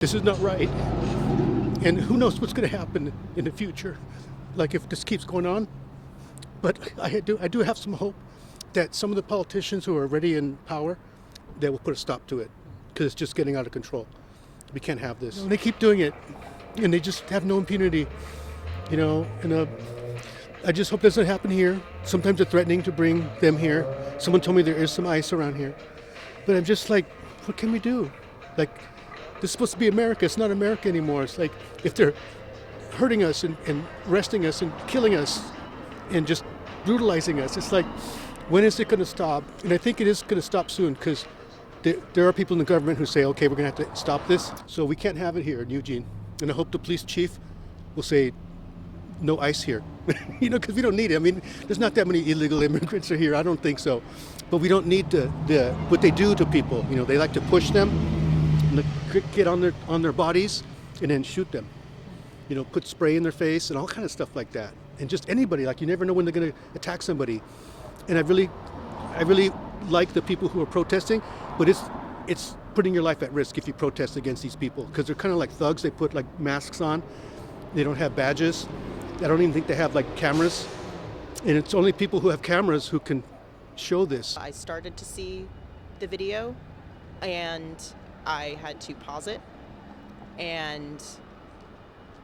This is not right. And who knows what's going to happen in the future, like if this keeps going on. But I do have some hope that some of the politicians who are already in power, they will put a stop to it, because it's just getting out of control. We can't have this. They keep doing it, and they just have no impunity, and I just hope it doesn't happen here. Sometimes they're threatening to bring them here. Someone told me there is some ice around here. But I'm just like, what can we do? Like, this is supposed to be America. It's not America anymore. It's like, if they're hurting us and arresting us and killing us and just brutalizing us, it's like, when is it going to stop? And I think it is going to stop soon, because there are people in the government who say, okay, we're going to have to stop this. So we can't have it here in Eugene. And I hope the police chief will say, no ice here, because we don't need it. I mean, there's not that many illegal immigrants are here. I don't think so. But we don't need what they do to people. They like to push them, and get on their bodies, and then shoot them. Put spray in their face and all kind of stuff like that. And just anybody, like, you never know when they're going to attack somebody. And I really like the people who are protesting, but it's putting your life at risk if you protest against these people, because they're kind of like thugs. They put like masks on. They don't have badges. I don't even think they have like cameras. And it's only people who have cameras who can show this. I started to see the video, and I had to pause it and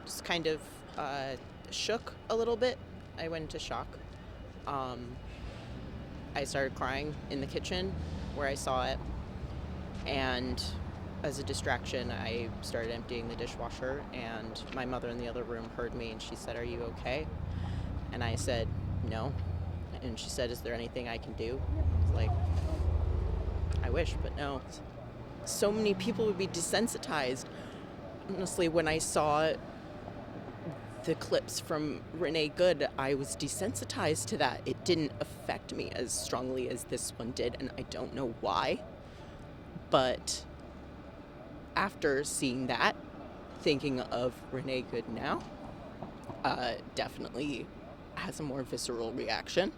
just kind of shook a little bit. I went into shock. I started crying in the kitchen where I saw it, and as a distraction, I started emptying the dishwasher, and my mother in the other room heard me, and she said, "Are you okay?" And I said, "No." And she said, "Is there anything I can do?" I was like, "I wish, but no." So many people would be desensitized. Honestly, when I saw the clips from Renee Good, I was desensitized to that. It didn't affect me as strongly as this one did, and I don't know why. But after seeing that, thinking of Renee Good now, definitely has a more visceral reaction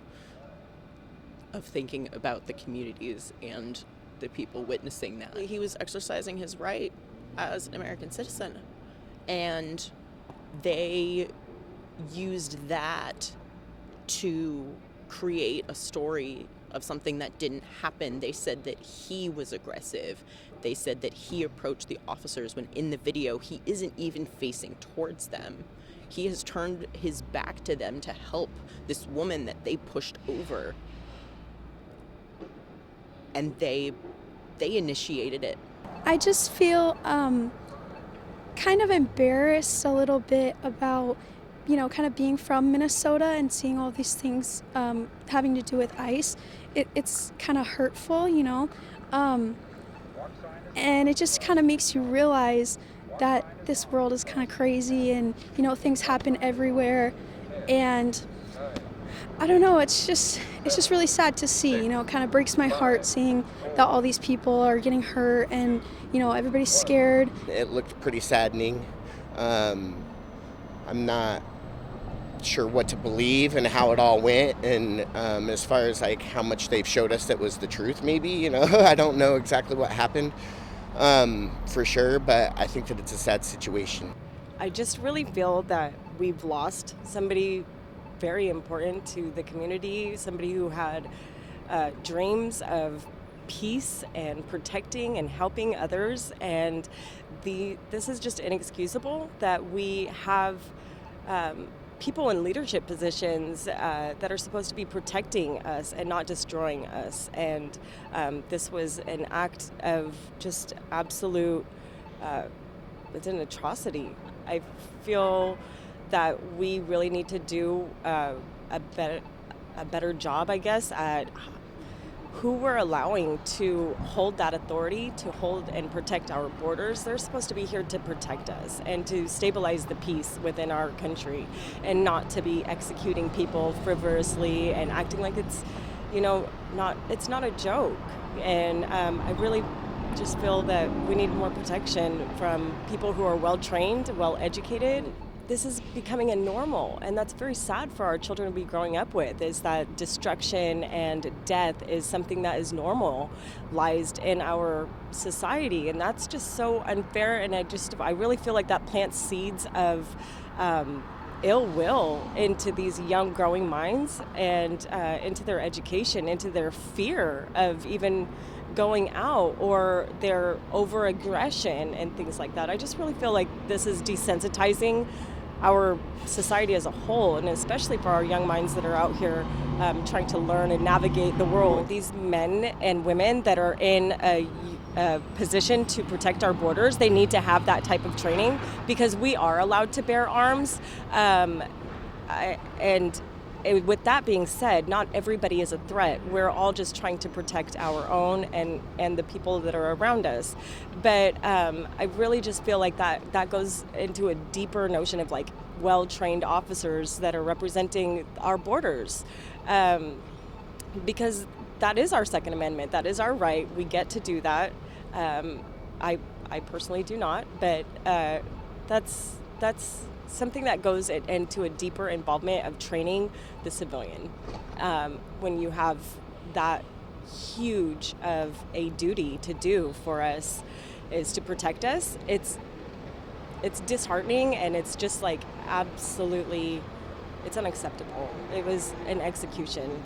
of thinking about the communities and the people witnessing that. He was exercising his right as an American citizen, and they used that to create a story of something that didn't happen. They said that he was aggressive. They said that he approached the officers when in the video he isn't even facing towards them. He has turned his back to them to help this woman that they pushed over. And they initiated it. I just feel kind of embarrassed a little bit about, kind of being from Minnesota and seeing all these things having to do with ice. It's kind of hurtful, and it just kind of makes you realize that this world is kind of crazy, and, things happen everywhere. And I don't know, it's just really sad to see, it kind of breaks my heart seeing that all these people are getting hurt and, everybody's scared. It looked pretty saddening. I'm not sure what to believe and how it all went, and as far as like how much they've showed us that was the truth, maybe, I don't know exactly what happened for sure, but I think that it's a sad situation. I just really feel that we've lost somebody very important to the community, somebody who had dreams of peace and protecting and helping others, and this is just inexcusable that we have people in leadership positions that are supposed to be protecting us and not destroying us. And this was an act of just absolute, it's an atrocity. I feel that we really need to do a better job, I guess, at who we're allowing to hold that authority, to hold and protect our borders. They're supposed to be here to protect us and to stabilize the peace within our country, and not to be executing people frivolously and acting like it's, it's not a joke. And I really just feel that we need more protection from people who are well-trained, well-educated. this is becoming a normal, and that's very sad for our children to be growing up with, is that destruction and death is something that is normalized in our society, and that's just so unfair. And I really feel like that plants seeds of ill will into these young growing minds, and into their education, into their fear of even going out, or their over aggression and things like that. I just really feel like this is desensitizing our society as a whole, and especially for our young minds that are out here trying to learn and navigate the world. These men and women that are in a position to protect our borders, they need to have that type of training, because we are allowed to bear arms. With that being said, not everybody is a threat. We're all just trying to protect our own and the people that are around us. But I really just feel like that goes into a deeper notion of like well-trained officers that are representing our borders. Because that is our Second Amendment. That is our right. We get to do that. I personally do not, but that's something that goes into a deeper involvement of training the civilian. When you have that huge of a duty to do for us is to protect us, it's disheartening, and it's just like absolutely, it's unacceptable. It was an execution.